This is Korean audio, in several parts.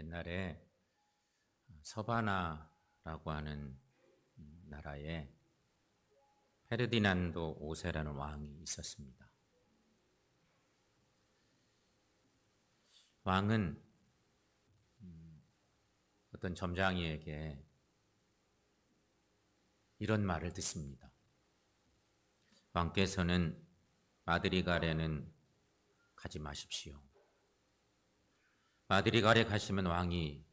옛날에 서바나라고 하는 나라에 페르디난도 5세라는 왕이 있었습니다. 왕은 어떤 점장이에게 이런 말을 듣습니다. 왕께서는 마드리갈에는 가지 마십시오. 마드리갈에 가시면 왕이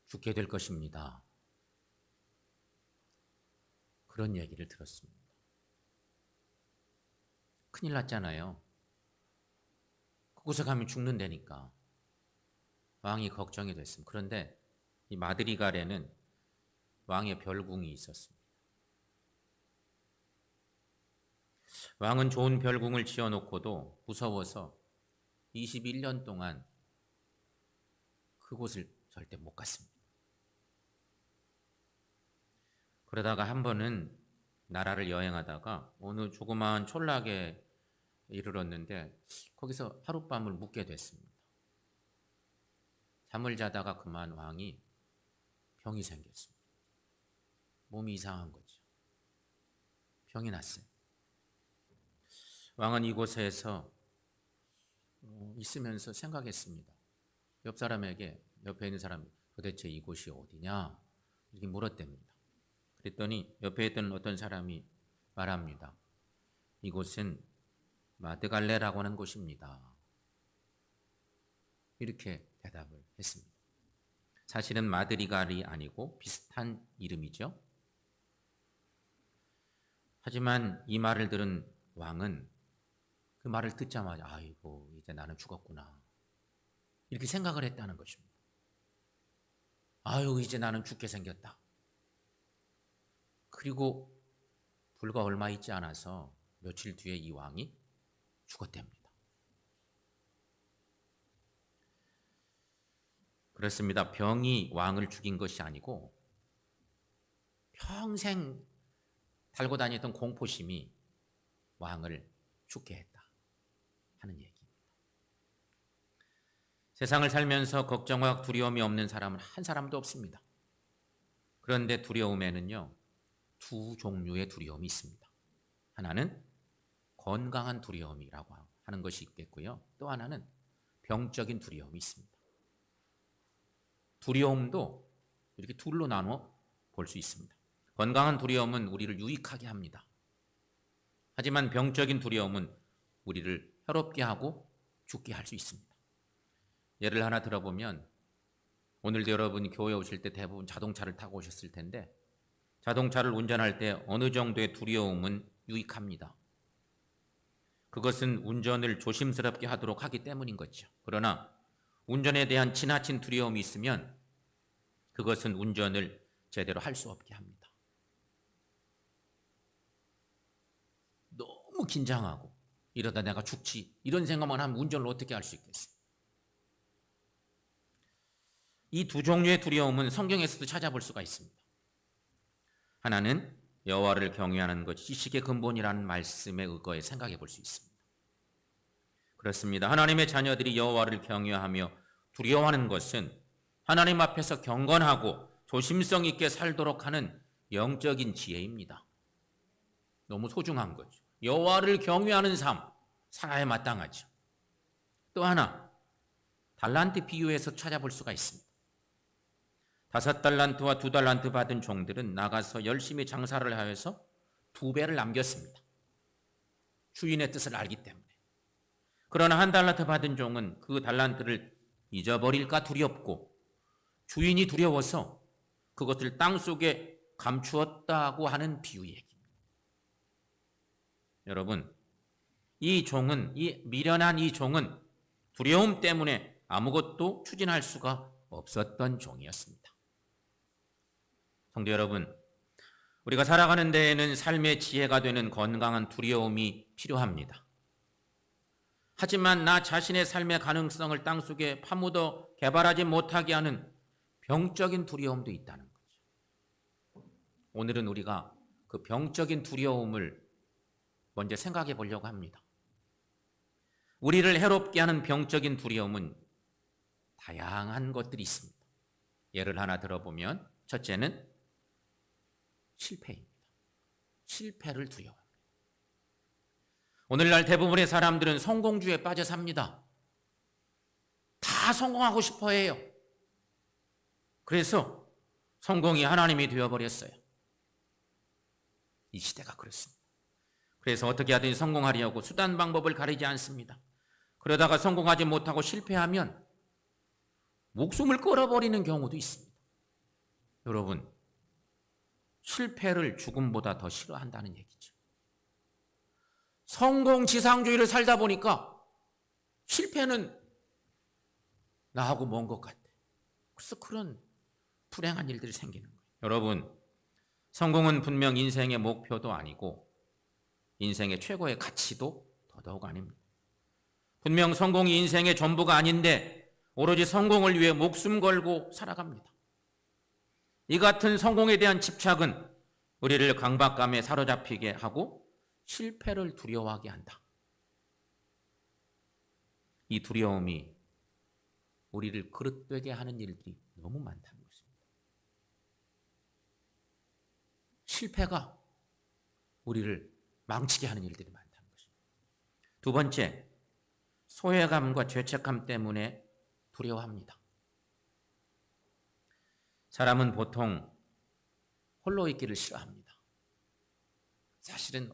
죽게 될 것입니다. 그런 얘기를 들었습니다. 큰일 났잖아요. 그곳에 가면 죽는다니까. 왕이 걱정이 됐습니다. 그런데 이 마드리갈에는 왕의 별궁이 있었습니다. 왕은 좋은 별궁을 지어놓고도 무서워서 21년 동안 그곳을 절대 못 갔습니다. 그러다가 한 번은 나라를 여행하다가 어느 조그마한 촌락에 이르렀는데 거기서 하룻밤을 묵게 됐습니다. 잠을 자다가 그만 왕이 병이 생겼습니다. 몸이 이상한 거죠. 병이 났어요. 왕은 이곳에서 있으면서 생각했습니다. 옆 사람에게, 옆에 있는 사람이 도대체 이곳이 어디냐? 이렇게 물었답니다. 그랬더니 옆에 있던 어떤 사람이 말합니다. 이곳은 마드갈레라고 하는 곳입니다. 이렇게 대답을 했습니다. 사실은 마드리갈이 아니고 비슷한 이름이죠. 하지만 이 말을 들은 왕은 그 말을 듣자마자 아이고 이제 나는 죽었구나 이렇게 생각을 했다는 것입니다. 아유 이제 나는 죽게 생겼다. 그리고 불과 얼마 있지 않아서 며칠 뒤에 이 왕이 죽었답니다. 그렇습니다. 병이 왕을 죽인 것이 아니고 평생 달고 다녔던 공포심이 왕을 죽게 했다 하는 얘기입니다. 세상을 살면서 걱정과 두려움이 없는 사람은 한 사람도 없습니다. 그런데 두려움에는요, 두 종류의 두려움이 있습니다. 하나는 건강한 두려움이라고 하는 것이 있겠고요. 또 하나는 병적인 두려움이 있습니다. 두려움도 이렇게 둘로 나눠 볼 수 있습니다. 건강한 두려움은 우리를 유익하게 합니다. 하지만 병적인 두려움은 우리를 해롭게 하고 죽게 할 수 있습니다. 예를 하나 들어보면 오늘도 여러분이 교회 오실 때 대부분 자동차를 타고 오셨을 텐데 자동차를 운전할 때 어느 정도의 두려움은 유익합니다. 그것은 운전을 조심스럽게 하도록 하기 때문인 거죠. 그러나 운전에 대한 지나친 두려움이 있으면 그것은 운전을 제대로 할 수 없게 합니다. 너무 긴장하고 이러다 내가 죽지 이런 생각만 하면 운전을 어떻게 할 수 있겠어요? 이 두 종류의 두려움은 성경에서도 찾아볼 수가 있습니다. 하나는 여호와를 경외하는 것이 지식의 근본이라는 말씀에 의거해 생각해 볼 수 있습니다. 그렇습니다. 하나님의 자녀들이 여호와를 경외하며 두려워하는 것은 하나님 앞에서 경건하고 조심성 있게 살도록 하는 영적인 지혜입니다. 너무 소중한 거죠. 여호와를 경외하는 삶, 살아야 마땅하죠. 또 하나, 달란트 비유에서 찾아볼 수가 있습니다. 5달란트와 2달란트 받은 종들은 나가서 열심히 장사를 하여서 2배를 남겼습니다. 주인의 뜻을 알기 때문에. 그러나 1달란트 받은 종은 그 달란트를 잊어버릴까 두렵고 주인이 두려워서 그것을 땅속에 감추었다고 하는 비유 얘기입니다. 여러분, 이 미련한 이 종은 두려움 때문에 아무것도 추진할 수가 없었던 종이었습니다. 성도 여러분, 우리가 살아가는 데에는 삶의 지혜가 되는 건강한 두려움이 필요합니다. 하지만 나 자신의 삶의 가능성을 땅속에 파묻어 개발하지 못하게 하는 병적인 두려움도 있다는 거죠. 오늘은 우리가 그 병적인 두려움을 먼저 생각해 보려고 합니다. 우리를 해롭게 하는 병적인 두려움은 다양한 것들이 있습니다. 예를 하나 들어보면 첫째는 실패입니다. 실패를 두려워합니다. 오늘날 대부분의 사람들은 성공주의에 빠져 삽니다. 다 성공하고 싶어 해요. 그래서 성공이 하나님이 되어버렸어요. 이 시대가 그렇습니다. 그래서 어떻게 하든지 성공하려고 수단 방법을 가리지 않습니다. 그러다가 성공하지 못하고 실패하면 목숨을 끊어버리는 경우도 있습니다. 여러분, 실패를 죽음보다 더 싫어한다는 얘기죠. 성공지상주의를 살다 보니까 실패는 나하고 먼 것 같아. 그래서 그런 불행한 일들이 생기는 거예요. 여러분, 성공은 분명 인생의 목표도 아니고 인생의 최고의 가치도 더더욱 아닙니다. 분명 성공이 인생의 전부가 아닌데 오로지 성공을 위해 목숨 걸고 살아갑니다. 이 같은 성공에 대한 집착은 우리를 강박감에 사로잡히게 하고 실패를 두려워하게 한다. 이 두려움이 우리를 그릇되게 하는 일들이 너무 많다는 것입니다. 실패가 우리를 망치게 하는 일들이 많다는 것입니다. 두 번째, 소외감과 죄책감 때문에 두려워합니다. 사람은 보통 홀로 있기를 싫어합니다. 사실은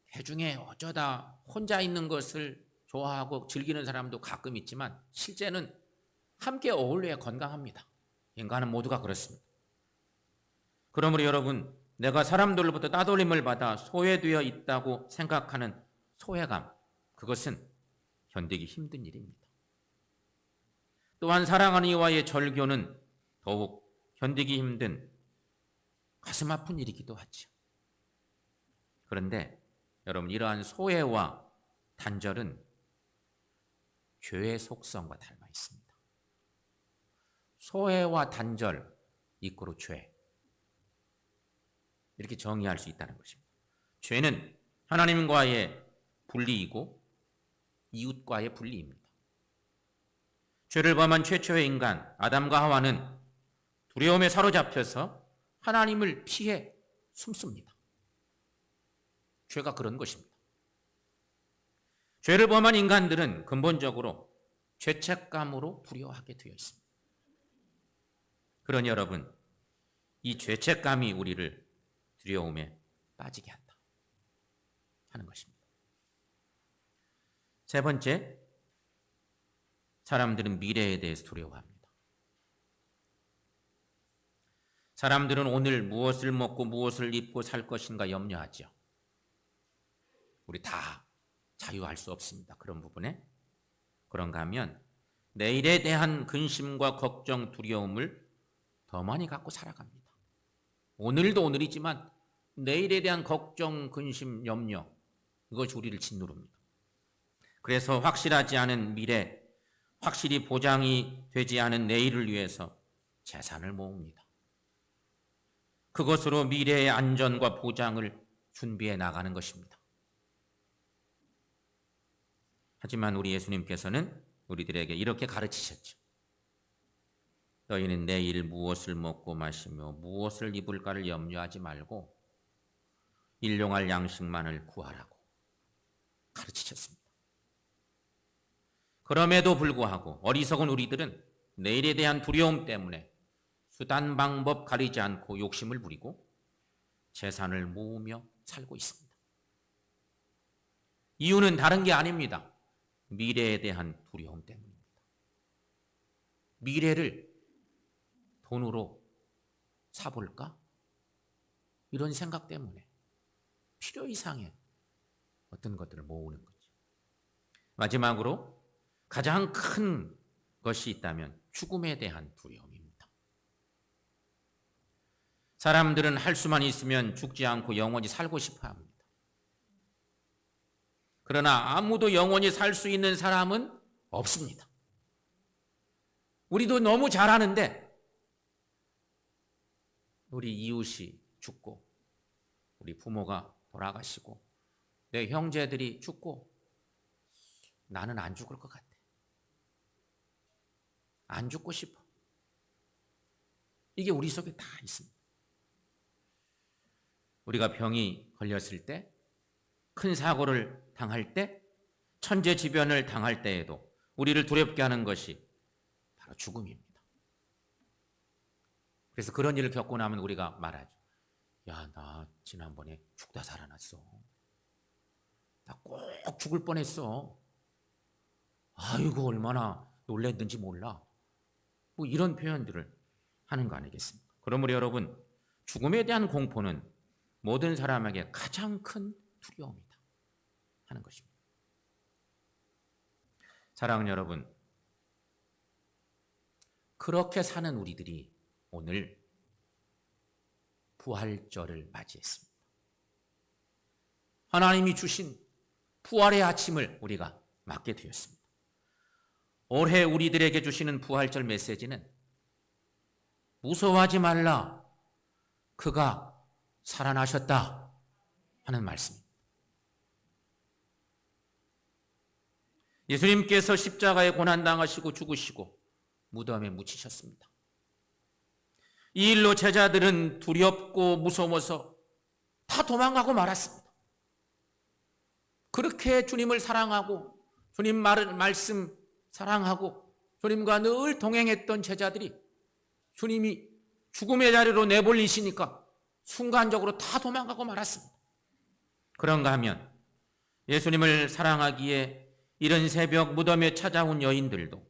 대중에 어쩌다 혼자 있는 것을 좋아하고 즐기는 사람도 가끔 있지만 실제는 함께 어울려야 건강합니다. 인간은 모두가 그렇습니다. 그러므로 여러분, 내가 사람들로부터 따돌림을 받아 소외되어 있다고 생각하는 소외감, 그것은 견디기 힘든 일입니다. 또한 사랑하는 이와의 절교는 더욱 견디기 힘든 가슴 아픈 일이기도 하죠. 그런데 여러분, 이러한 소외와 단절은 죄의 속성과 닮아 있습니다. 소외와 단절 이꼬르 죄, 이렇게 정의할 수 있다는 것입니다. 죄는 하나님과의 분리이고 이웃과의 분리입니다. 죄를 범한 최초의 인간 아담과 하와는 두려움에 사로잡혀서 하나님을 피해 숨습니다. 죄가 그런 것입니다. 죄를 범한 인간들은 근본적으로 죄책감으로 두려워하게 되어 있습니다. 그러니 여러분, 이 죄책감이 우리를 두려움에 빠지게 한다 하는 것입니다. 세 번째, 사람들은 미래에 대해서 두려워합니다. 사람들은 오늘 무엇을 먹고 무엇을 입고 살 것인가 염려하죠. 우리 다 자유할 수 없습니다. 그런 부분에. 그런가 하면 내일에 대한 근심과 걱정, 두려움을 더 많이 갖고 살아갑니다. 오늘도 오늘이지만 내일에 대한 걱정, 근심, 염려, 이것이 우리를 짓누릅니다. 그래서 확실하지 않은 미래, 확실히 보장이 되지 않은 내일을 위해서 재산을 모읍니다. 그것으로 미래의 안전과 보장을 준비해 나가는 것입니다. 하지만 우리 예수님께서는 우리들에게 이렇게 가르치셨죠. 너희는 내일 무엇을 먹고 마시며 무엇을 입을까를 염려하지 말고 일용할 양식만을 구하라고 가르치셨습니다. 그럼에도 불구하고 어리석은 우리들은 내일에 대한 두려움 때문에 수단 방법 가리지 않고 욕심을 부리고 재산을 모으며 살고 있습니다. 이유는 다른 게 아닙니다. 미래에 대한 두려움 때문입니다. 미래를 돈으로 사볼까? 이런 생각 때문에 필요 이상의 어떤 것들을 모으는 거죠. 마지막으로 가장 큰 것이 있다면 죽음에 대한 두려움입니다. 사람들은 할 수만 있으면 죽지 않고 영원히 살고 싶어 합니다. 그러나 아무도 영원히 살 수 있는 사람은 없습니다. 우리도 너무 잘하는데 우리 이웃이 죽고 우리 부모가 돌아가시고 내 형제들이 죽고 나는 안 죽을 것 같아. 안 죽고 싶어. 이게 우리 속에 다 있습니다. 우리가 병이 걸렸을 때, 큰 사고를 당할 때, 천재지변을 당할 때에도 우리를 두렵게 하는 것이 바로 죽음입니다. 그래서 그런 일을 겪고 나면 우리가 말하죠. 야, 나 지난번에 죽다 살아났어. 나 꼭 죽을 뻔했어. 아이고, 얼마나 놀랬는지 몰라. 뭐 이런 표현들을 하는 거 아니겠습니까? 그러므로 여러분, 죽음에 대한 공포는 모든 사람에게 가장 큰 두려움이다 하는 것입니다. 사랑하는 여러분, 그렇게 사는 우리들이 오늘 부활절을 맞이했습니다. 하나님이 주신 부활의 아침을 우리가 맞게 되었습니다. 올해 우리들에게 주시는 부활절 메시지는 무서워하지 말라, 그가 살아나셨다 하는 말씀입니다. 예수님께서 십자가에 고난당하시고 죽으시고 무덤에 묻히셨습니다. 이 일로 제자들은 두렵고 무서워서 다 도망가고 말았습니다. 그렇게 주님을 사랑하고 주님 말씀 사랑하고 주님과 늘 동행했던 제자들이 주님이 죽음의 자리로 내몰리시니까 순간적으로 다 도망가고 말았습니다. 그런가 하면 예수님을 사랑하기에 이른 새벽 무덤에 찾아온 여인들도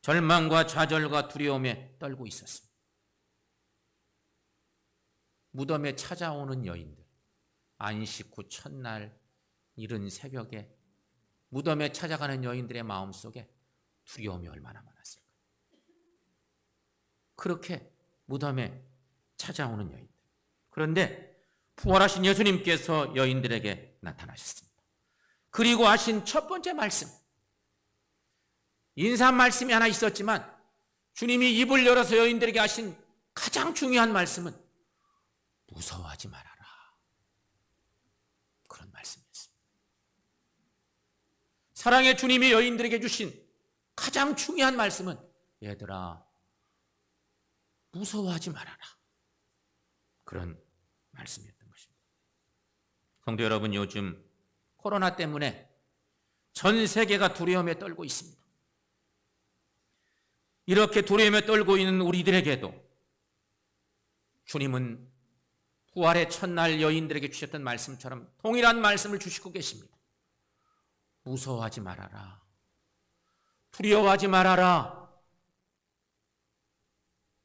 절망과 좌절과 두려움에 떨고 있었습니다. 무덤에 찾아오는 여인들, 안식 후 첫날 이른 새벽에 무덤에 찾아가는 여인들의 마음속에 두려움이 얼마나 많았을까. 그렇게 무덤에 찾아오는 여인들. 그런데 부활하신 예수님께서 여인들에게 나타나셨습니다. 그리고 하신 첫 번째 말씀, 인사 말씀이 하나 있었지만 주님이 입을 열어서 여인들에게 하신 가장 중요한 말씀은 무서워하지 말아라, 그런 말씀이었습니다. 사랑의 주님이 여인들에게 주신 가장 중요한 말씀은 얘들아, 무서워하지 말아라, 그런 말씀이었던 것입니다. 성도 여러분, 요즘 코로나 때문에 전 세계가 두려움에 떨고 있습니다. 이렇게 두려움에 떨고 있는 우리들에게도 주님은 부활의 첫날 여인들에게 주셨던 말씀처럼 동일한 말씀을 주시고 계십니다. 무서워하지 말아라, 두려워하지 말아라,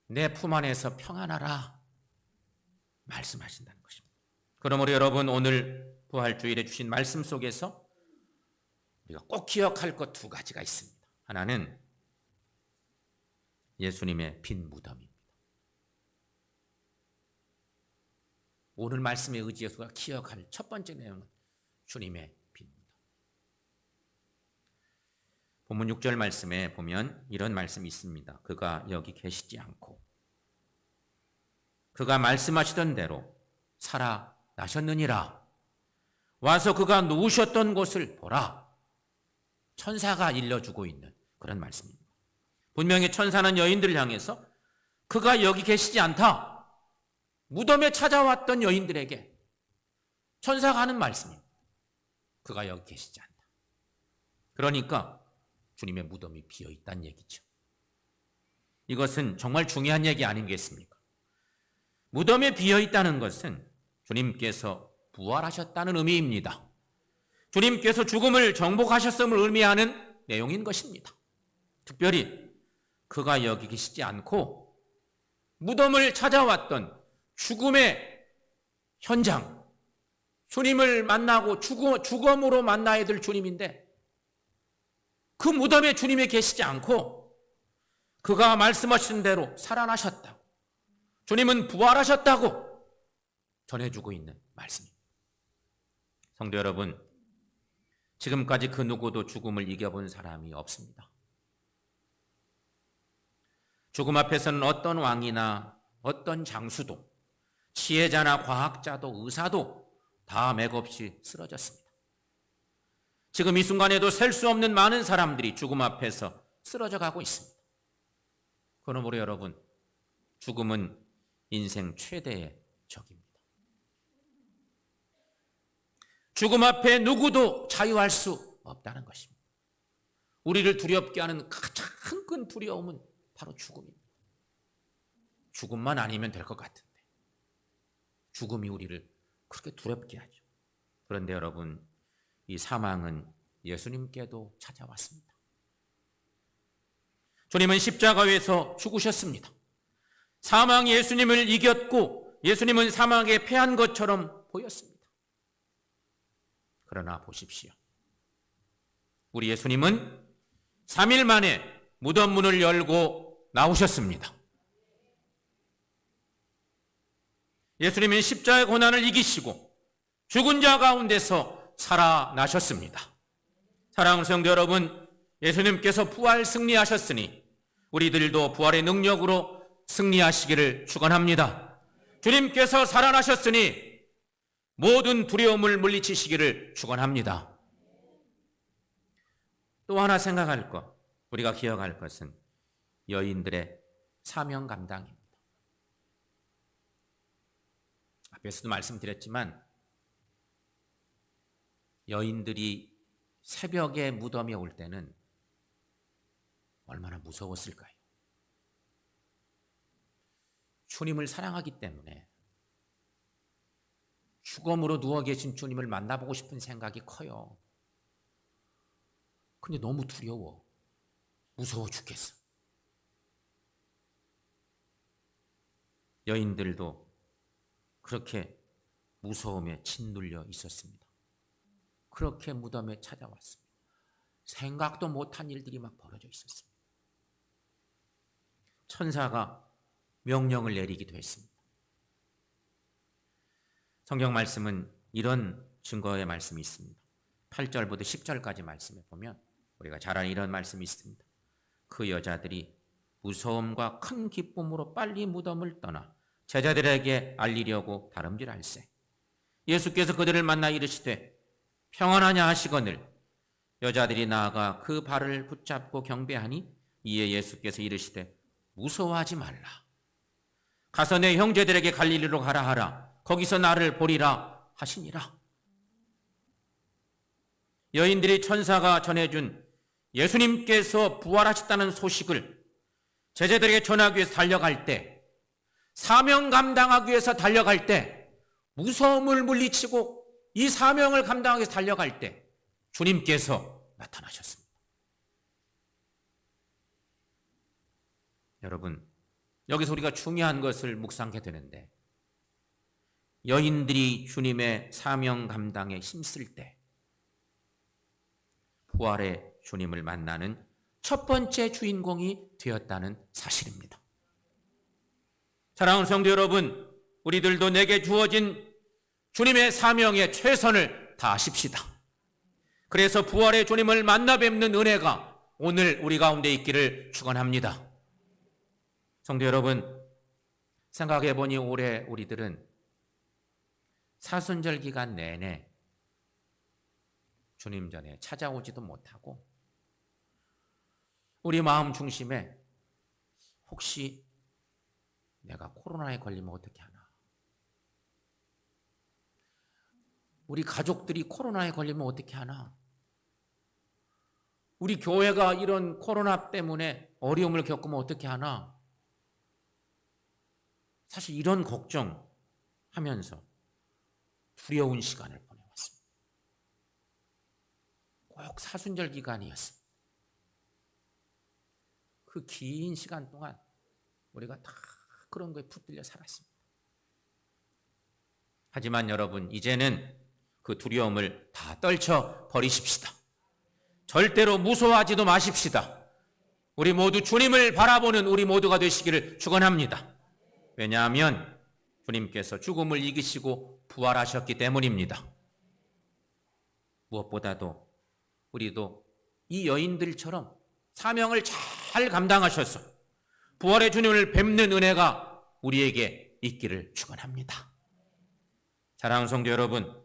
내 품 안에서 평안하라 말씀하신다는 것입니다. 그러므로 여러분, 오늘 부활주일에 주신 말씀 속에서 우리가 꼭 기억할 것 두 가지가 있습니다. 하나는 예수님의 빈 무덤입니다. 오늘 말씀에 의지해서 우리가 기억할 첫 번째 내용은 주님의 빈 무덤. 본문 6절 말씀에 보면 이런 말씀이 있습니다. 그가 여기 계시지 않고 그가 말씀하시던 대로 살아나셨느니라. 와서 그가 누우셨던 곳을 보라. 천사가 일러주고 있는 그런 말씀입니다. 분명히 천사는 여인들을 향해서 그가 여기 계시지 않다, 무덤에 찾아왔던 여인들에게 천사가 하는 말씀입니다. 그가 여기 계시지 않다. 그러니까 주님의 무덤이 비어있다는 얘기죠. 이것은 정말 중요한 얘기 아니겠습니까? 무덤에 비어있다는 것은 주님께서 부활하셨다는 의미입니다. 주님께서 죽음을 정복하셨음을 의미하는 내용인 것입니다. 특별히 그가 여기 계시지 않고 무덤을 찾아왔던 죽음의 현장, 주님을 만나고 죽음으로 만나야 될 주님인데 그 무덤에 주님이 계시지 않고 그가 말씀하신 대로 살아나셨다고, 주님은 부활하셨다고 전해주고 있는 말씀입니다. 성도 여러분, 지금까지 그 누구도 죽음을 이겨본 사람이 없습니다. 죽음 앞에서는 어떤 왕이나 어떤 장수도, 지혜자나 과학자도 의사도 다 맥없이 쓰러졌습니다. 지금 이 순간에도 셀 수 없는 많은 사람들이 죽음 앞에서 쓰러져 가고 있습니다. 그러므로 여러분, 죽음은 인생 최대의 적입니다. 죽음 앞에 누구도 자유할 수 없다는 것입니다. 우리를 두렵게 하는 가장 큰 두려움은 바로 죽음입니다. 죽음만 아니면 될 것 같은데 죽음이 우리를 그렇게 두렵게 하죠. 그런데 여러분, 이 사망은 예수님께도 찾아왔습니다. 주님은 십자가에서 죽으셨습니다. 사망이 예수님을 이겼고 예수님은 사망에 패한 것처럼 보였습니다. 그러나 보십시오. 우리 예수님은 3일 만에 무덤 문을 열고 나오셨습니다. 예수님은 십자가의 고난을 이기시고 죽은 자 가운데서 살아나셨습니다. 사랑하는 성도 여러분, 예수님께서 부활 승리하셨으니 우리들도 부활의 능력으로 승리하시기를 축원합니다. 주님께서 살아나셨으니 모든 두려움을 물리치시기를 축원합니다. 또 하나 생각할 것, 우리가 기억할 것은 여인들의 사명 감당입니다. 앞에서도 말씀드렸지만 여인들이 새벽에 무덤에 올 때는 얼마나 무서웠을까요? 주님을 사랑하기 때문에 죽음으로 누워 계신 주님을 만나보고 싶은 생각이 커요. 근데 너무 두려워. 무서워 죽겠어. 여인들도 그렇게 무서움에 짓눌려 있었습니다. 그렇게 무덤에 찾아왔습니다. 생각도 못한 일들이 막 벌어져 있었습니다. 천사가 명령을 내리기도 했습니다. 성경 말씀은 이런 증거의 말씀이 있습니다. 8절부터 10절까지 말씀에 보면 우리가 잘 아는 이런 말씀이 있습니다. 그 여자들이 무서움과 큰 기쁨으로 빨리 무덤을 떠나 제자들에게 알리려고 다름질할세. 예수께서 그들을 만나 이르시되 평안하냐 하시거늘 여자들이 나아가 그 발을 붙잡고 경배하니 이에 예수께서 이르시되 무서워하지 말라. 가서 내 형제들에게 갈릴리로 가라 하라. 거기서 나를 보리라 하시니라. 여인들이 천사가 전해준 예수님께서 부활하셨다는 소식을 제자들에게 전하기 위해서 달려갈 때, 사명 감당하기 위해서 달려갈 때, 무서움을 물리치고 이 사명을 감당하기 위해서 달려갈 때 주님께서 나타나셨습니다. 여러분, 여기서 우리가 중요한 것을 묵상하게 되는데, 여인들이 주님의 사명 감당에 힘쓸 때 부활의 주님을 만나는 첫 번째 주인공이 되었다는 사실입니다. 사랑하는 성도 여러분, 우리들도 내게 주어진 주님의 사명에 최선을 다하십시다. 그래서 부활의 주님을 만나 뵙는 은혜가 오늘 우리 가운데 있기를 축원합니다. 성도 여러분, 생각해 보니 올해 우리들은 사순절 기간 내내 주님 전에 찾아오지도 못하고 우리 마음 중심에 혹시 내가 코로나에 걸리면 어떻게 하나? 우리 가족들이 코로나에 걸리면 어떻게 하나? 우리 교회가 이런 코로나 때문에 어려움을 겪으면 어떻게 하나? 사실 이런 걱정하면서 두려운 시간을 보내왔습니다. 꼭 사순절 기간이었습니다. 그 긴 시간 동안 우리가 다 그런 거에 붙들려 살았습니다. 하지만 여러분, 이제는 그 두려움을 다 떨쳐 버리십시다. 절대로 무서워하지도 마십시다. 우리 모두 주님을 바라보는 우리 모두가 되시기를 축원합니다. 왜냐하면 주님께서 죽음을 이기시고 부활하셨기 때문입니다. 무엇보다도 우리도 이 여인들처럼 사명을 잘 감당하셔서 부활의 주님을 뵙는 은혜가 우리에게 있기를 축원합니다. 사랑하는 성도 여러분,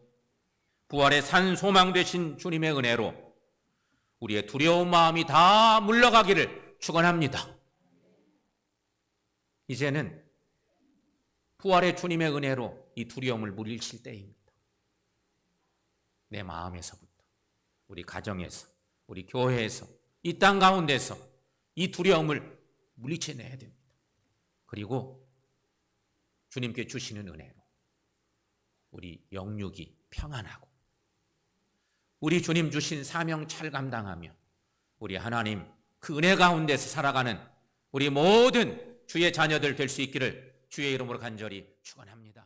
부활의 산 소망 되신 주님의 은혜로 우리의 두려운 마음이 다 물러가기를 축원합니다. 이제는 부활의 주님의 은혜로 이 두려움을 물리칠 때입니다. 내 마음에서부터, 우리 가정에서, 우리 교회에서, 이 땅 가운데서 이 두려움을 물리쳐내야 됩니다. 그리고 주님께 주시는 은혜로 우리 영육이 평안하고 우리 주님 주신 사명 잘 감당하며 우리 하나님 그 은혜 가운데서 살아가는 우리 모든 주의 자녀들 될 수 있기를 주의 이름으로 간절히 축원합니다.